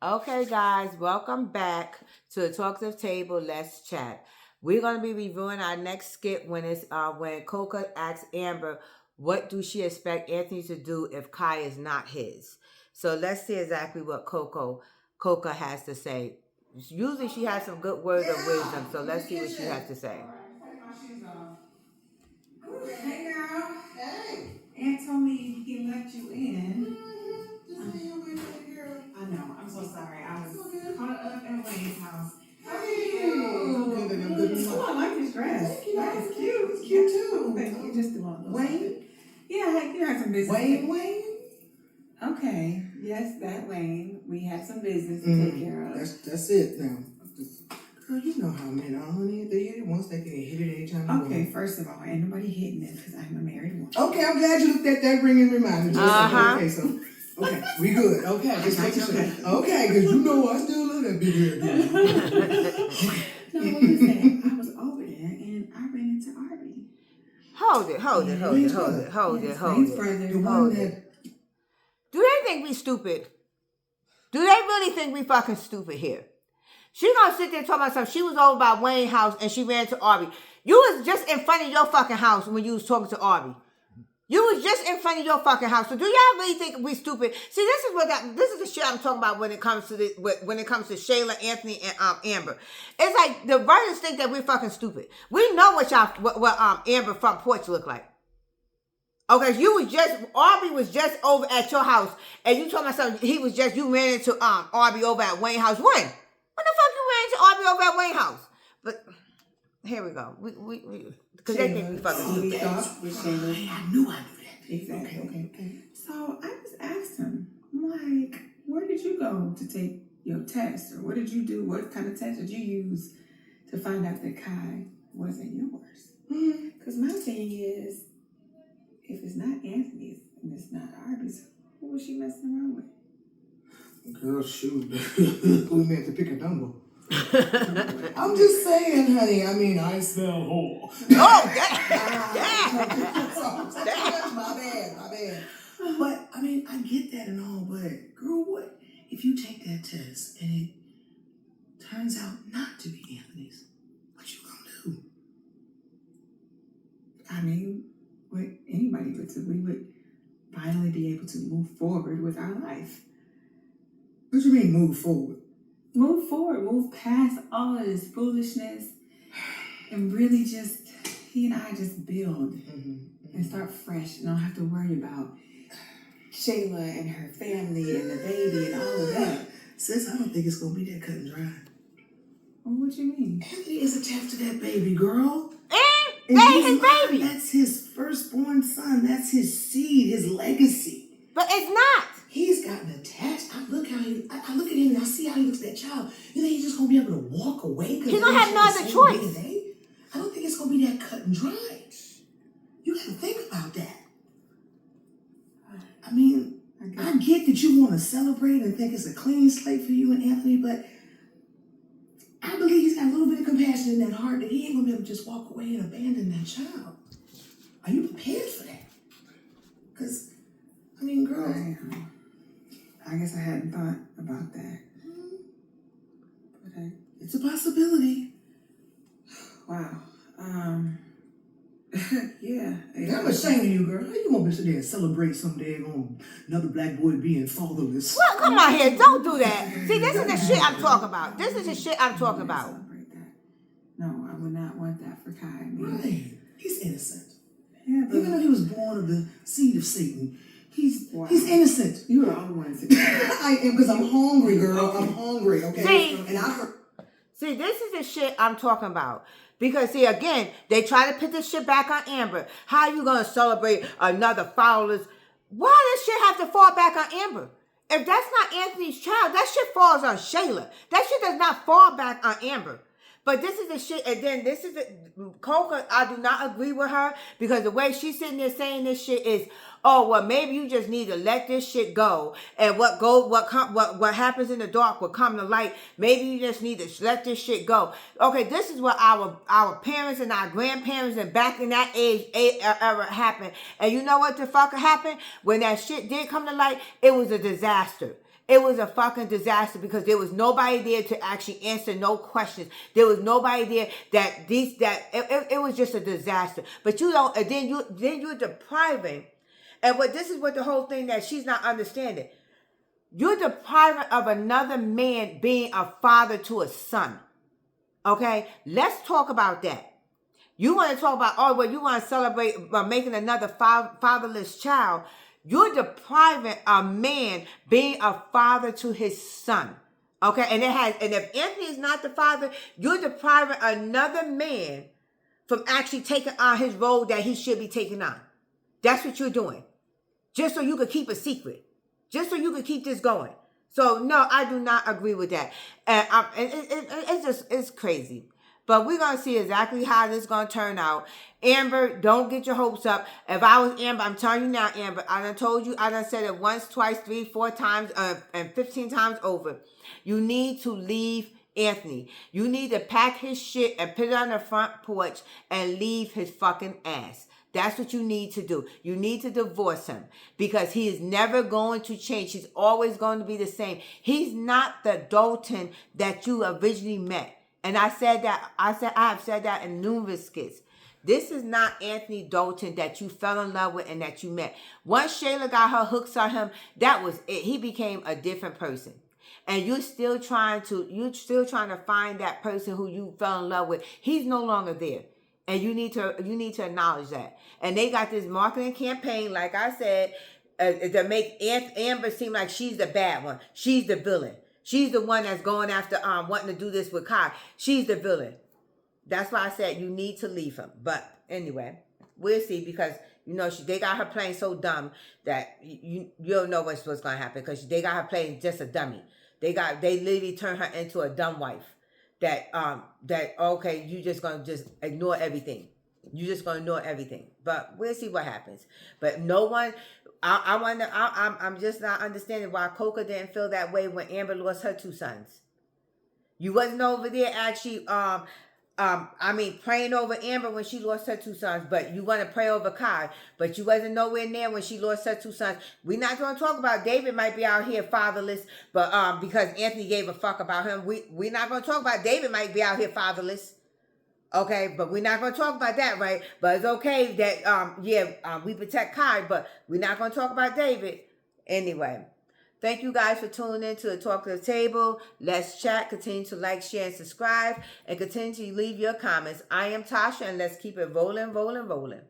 Okay, guys, welcome back to the Talkative Table. Let's chat. We're gonna be reviewing our next skit when Coca asks Amber, "What do she expect Anthony to do if Kai is not his?" So let's see exactly what Coca has to say. Usually, she has some good words of wisdom. So let's see what she has to say. Take my shoes off. Hey, girl. Hey. Aunt told me he let you in. Just say your way to girl. I know. I'm so sorry. I was caught up at Wayne's house. How are you? Good. Oh, I like this dress. Thank you. That is cute. It's cute too. Thank you. Just doing those. Wayne? Yeah, you had some business. Wayne? Okay. Yes, that Wayne. We had some business to take care of. That's it now. Girl, you know how men are, honey. They hit it once, they can hit it anytime they want. Okay, first of all, ain't nobody hitting it because I'm a married woman. Okay, I'm glad you looked at that ring and reminded me. Okay, so, we good. Okay, just making sure. Okay, because you know I still love that big hair. No, listen, I was over there and I ran into Arby. Hold it. The one that... Do they think we stupid? Do they really think we fucking stupid here? She gonna sit there talking about something. She was over by Wayne's house and she ran to Arby. You was just in front of your fucking house when you was talking to Arby. You was just in front of your fucking house. So do y'all really think we stupid? See, this is the shit I'm talking about when it comes to Shayla, Anthony, and Amber. It's like the writers think that we're fucking stupid. We know what Amber front porch look like. Okay, Arby was just over at your house, and you told me something. You ran into Arby over at Wayne's house. When? When the fuck you ran into Arby over at Wayne's house? But here we go. Because they think we fucking stupid. I knew that. Exactly. Okay. So I just asked him, I'm like, where did you go to take your test? Or what did you do? What kind of test did you use to find out that Kai wasn't yours? Because my thing is, if it's not Anthony's and it's not Arby's, who was she messing around with? Girl, shoot. We meant to pick a number. I'm just saying, honey. I mean, I smell whore. Oh, yeah. My bad. But, I mean, I get that and all, but, girl, what if you take that test and it turns out not to be Anthony's? What you gonna do? I mean, what anybody would do, we would finally be able to move forward with our life. What do you mean move forward? Move forward, move past all of this foolishness and really just, he and I just build and start fresh and don't have to worry about Shayla and her family and the baby and all of that. Sis, I don't think it's going to be that cut and dry. Well, what you mean? Anthony is attached to that baby, girl. And that's his baby. That's his firstborn son. That's his seed, his legacy. But it's not. He's gotten attached. I look at him and I see how he looks at that child. You think he's just going to be able to walk away? He's going to have no other choice. I don't think it's going to be that cut and dry. You got to think about that. I mean, I get that you want to celebrate and think it's a clean slate for you and Anthony, but I believe he's got a little bit of compassion in that heart that he ain't going to be able to just walk away and abandon that child. Are you prepared for that? Because, I mean, girl... I guess I hadn't thought about that. But it's a possibility. Wow. Yeah. I'm ashamed of you, girl. How you want to sit there and celebrate some day on another black boy being fatherless? Well, come on here. Don't do that. See, this is the shit I'm talking about. Celebrate that. No, I would not want that for Kai. Right. He's innocent. Yeah, but even though he was born of the seed of Satan, he's innocent. You are all ones. I am, because I'm hungry, girl. Okay. I'm hungry, okay? See, this is the shit I'm talking about. Because, see, again, they try to put this shit back on Amber. How you going to celebrate another fatherless? Why does shit have to fall back on Amber? If that's not Anthony's child, that shit falls on Shayla. That shit does not fall back on Amber. But this is the shit, and then this is the Coca. I do not agree with her because the way she's sitting there saying this shit is, oh well, maybe you just need to let this shit go, and what happens in the dark will come to light. Maybe you just need to let this shit go. Okay, this is what our parents and our grandparents and back in that era happened. And you know what the fuck happened when that shit did come to light? It was a disaster. It was a fucking disaster because there was nobody there to actually answer no questions. There was nobody there it was just a disaster. But you don't, and then you're depriving. And this is what the whole thing that she's not understanding. You're depriving of another man being a father to a son. Okay? Let's talk about that. You want to talk about, you want to celebrate by making another fatherless child. You're depriving a man being a father to his son. Okay? And if Anthony is not the father, you're depriving another man from actually taking on his role that he should be taking on. That's what you're doing. Just so you could keep a secret. Just so you could keep this going. So, no, I do not agree with that. And it's crazy. But we're going to see exactly how this is going to turn out. Amber, don't get your hopes up. If I was Amber, I'm telling you now, Amber, I done told you, I done said it once, twice, 3, 4 times, and 15 times over. You need to leave Anthony. You need to pack his shit and put it on the front porch and leave his fucking ass. That's what you need to do. You need to divorce him because he is never going to change. He's always going to be the same. He's not the Dalton that you originally met. And I have said that in numerous skits. This is not Anthony Dalton that you fell in love with and that you met. Once Shayla got her hooks on him, that was it. He became a different person. And you're still trying to find that person who you fell in love with. He's no longer there. And you need to acknowledge that. And they got this marketing campaign, like I said, to make Amber seem like she's the bad one. She's the villain. She's the one that's going after wanting to do this with Kai. She's the villain. That's why I said you need to leave him. But anyway, we'll see because they got her playing so dumb that you don't know what's going to happen because they got her playing just a dummy. They literally turned her into a dumb wife. That okay, you just gonna just ignore everything. You just gonna ignore everything. But we'll see what happens. But no one, I wonder. I'm just not understanding why Coca didn't feel that way when Amber lost her 2 sons. You wasn't over there actually. Praying over Amber when she lost her 2 sons, but you want to pray over Kai, but you wasn't nowhere near when she lost her 2 sons. We're not going to talk about David might be out here fatherless, but because Anthony gave a fuck about him, we're not going to talk about David might be out here fatherless. Okay, but we're not going to talk about that, right? But it's okay that we protect Kai, but we're not going to talk about David anyway. Thank you guys for tuning in to the Talk to the Table. Let's chat. Continue to like, share, and subscribe. And continue to leave your comments. I am Tasha, and let's keep it rolling, rolling, rolling.